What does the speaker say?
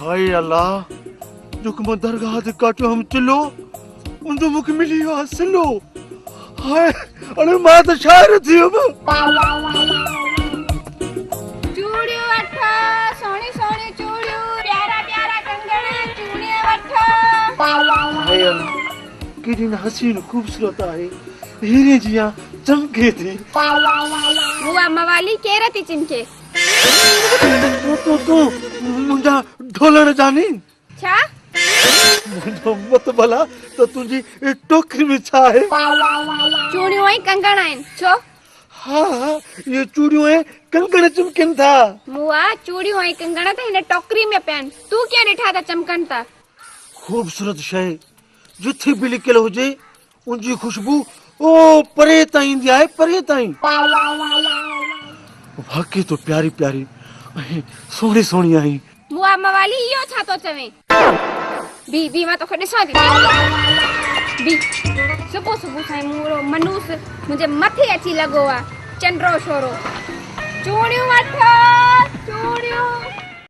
हाय अल्लाह जो कि मैं दरगाह से काटो हम चिल्लो उन जो मुख मिली हुआ सिलो हाय अरे मां तो शायर थी अब चूड़ियों वठो सोनी सोनी चूड़ियों प्यारा प्यारा कंगण चूड़ियां वठो हाय अल्लाह केडी हसीन खूबसूरत है हीरे जिया चमके थी बुआ मवाली केरती चिमके तू मुंजा ढोलण जानी छा मुंजो मत भला तो तुझी टोकरी में छा है चूड़ियों ऐं कंगण आहिनि छो हाँ ये चूड़ियों है कंकड़ चमकन था बुआ चूड़ियों ऐं कंगण त हिन टोकरी में पिया आहिनि तूं कीअं ॾिठा त चमकनि था खूबसूरत शइ जिथे बि लिकियल हुजे उनजी खुशबू ओ परे ताईं ईंदी आहे परे ताईं वाकई तो प्यारी प्यारी ऐं सोहणी सोहणी आई बुआ मवाली इहो छा थो चवें बी मां तोखे ॾिसां थी बी सुबुह सुबुह सां मूरो मनूस मुंहिंजे मथे अची लॻो आहे चंड्रो छोरो चूड़ियूं वठो चूड़ियूं